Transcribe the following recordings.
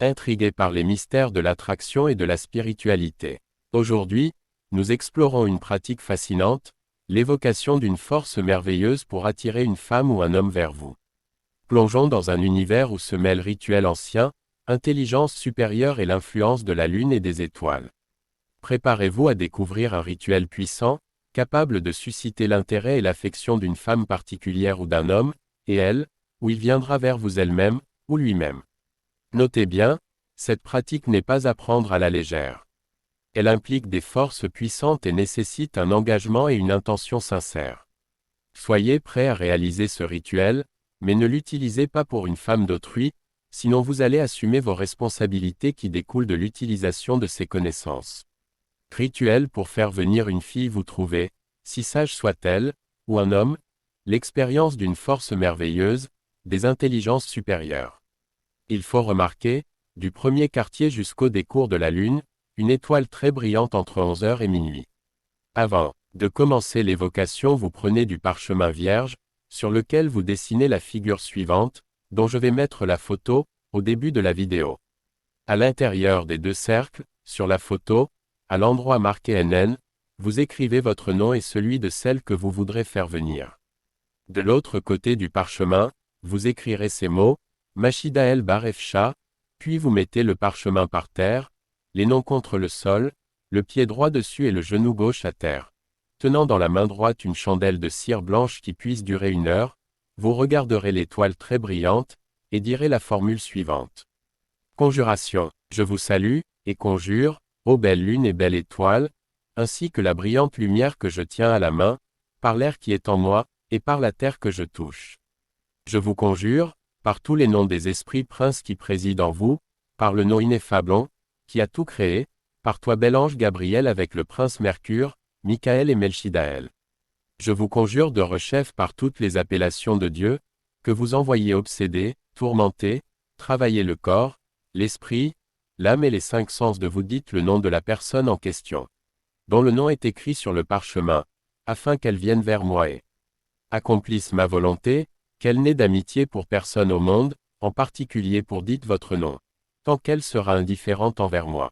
intrigué par les mystères de l'attraction et de la spiritualité. Aujourd'hui, nous explorons une pratique fascinante, l'évocation d'une force merveilleuse pour attirer une femme ou un homme vers vous. Plongeons dans un univers où se mêlent rituels anciens, intelligence supérieure et l'influence de la lune et des étoiles. Préparez-vous à découvrir un rituel puissant, capable de susciter l'intérêt et l'affection d'une femme particulière ou d'un homme, et elle, ou il viendra vers vous elle-même, ou lui-même. Notez bien, cette pratique n'est pas à prendre à la légère. Elle implique des forces puissantes et nécessite un engagement et une intention sincère. Soyez prêts à réaliser ce rituel, mais ne l'utilisez pas pour une femme d'autrui, sinon vous allez assumer vos responsabilités qui découlent de l'utilisation de ces connaissances. Rituel pour faire venir une fille vous trouvez, si sage soit-elle, ou un homme, l'expérience d'une force merveilleuse, des intelligences supérieures. Il faut remarquer, du premier quartier jusqu'au décours de la lune, une étoile très brillante entre 11h et minuit. Avant de commencer l'évocation, vous prenez du parchemin vierge, sur lequel vous dessinez la figure suivante, dont je vais mettre la photo, au début de la vidéo. À l'intérieur des deux cercles, sur la photo, à l'endroit marqué NN, vous écrivez votre nom et celui de celle que vous voudrez faire venir. De l'autre côté du parchemin, vous écrirez ces mots, Machida El Barefcha, puis vous mettez le parchemin par terre, les noms contre le sol, le pied droit dessus et le genou gauche à terre. Tenant dans la main droite une chandelle de cire blanche qui puisse durer 1 heure, vous regarderez l'étoile très brillante, et direz la formule suivante. Conjuration. Je vous salue, et conjure, ô belle lune et belle étoile, ainsi que la brillante lumière que je tiens à la main, par l'air qui est en moi, et par la terre que je touche. Je vous conjure, par tous les noms des esprits princes qui président en vous, par le nom ineffable, qui a tout créé, par toi bel ange Gabriel avec le prince Mercure, Michael et Melchidaël. Je vous conjure de rechef par toutes les appellations de Dieu, que vous envoyez obséder, tourmenter, travailler le corps, l'esprit, l'âme et les 5 sens de vous dites le nom de la personne en question, dont le nom est écrit sur le parchemin, afin qu'elle vienne vers moi et accomplisse ma volonté, qu'elle n'ait d'amitié pour personne au monde, en particulier pour dites votre nom, tant qu'elle sera indifférente envers moi.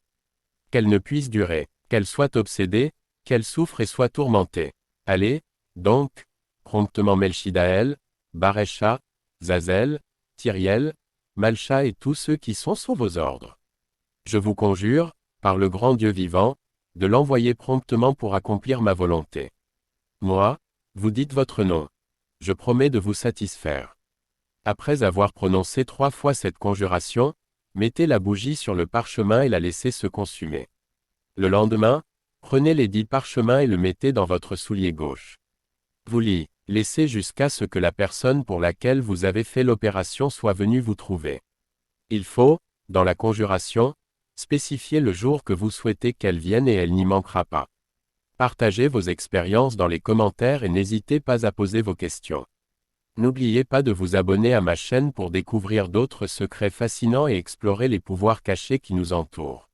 Qu'elle ne puisse durer, qu'elle soit obsédée, qu'elle souffre et soit tourmentée. Allez, donc, promptement Melchidaël, Barecha, Zazel, Tyriel, Malcha et tous ceux qui sont sous vos ordres. Je vous conjure, par le grand Dieu vivant, de l'envoyer promptement pour accomplir ma volonté. Moi, vous dites votre nom. Je promets de vous satisfaire. Après avoir prononcé 3 fois cette conjuration, mettez la bougie sur le parchemin et la laissez se consumer. Le lendemain, prenez les 10 parchemins et le mettez dans votre soulier gauche. Vous l'y laissez jusqu'à ce que la personne pour laquelle vous avez fait l'opération soit venue vous trouver. Il faut, dans la conjuration, spécifier le jour que vous souhaitez qu'elle vienne et elle n'y manquera pas. Partagez vos expériences dans les commentaires et n'hésitez pas à poser vos questions. N'oubliez pas de vous abonner à ma chaîne pour découvrir d'autres secrets fascinants et explorer les pouvoirs cachés qui nous entourent.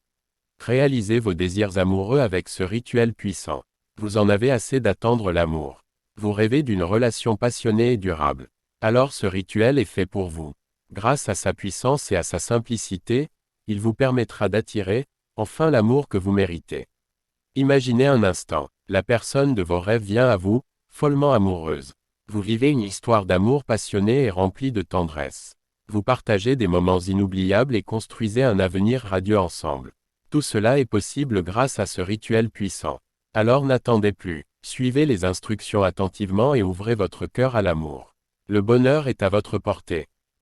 Réalisez vos désirs amoureux avec ce rituel puissant. Vous en avez assez d'attendre l'amour. Vous rêvez d'une relation passionnée et durable. Alors ce rituel est fait pour vous. Grâce à sa puissance et à sa simplicité, il vous permettra d'attirer, enfin l'amour que vous méritez. Imaginez un instant, la personne de vos rêves vient à vous, follement amoureuse. Vous vivez une histoire d'amour passionnée et remplie de tendresse. Vous partagez des moments inoubliables et construisez un avenir radieux ensemble. Tout cela est possible grâce à ce rituel puissant. Alors n'attendez plus, suivez les instructions attentivement et ouvrez votre cœur à l'amour. Le bonheur est à votre portée.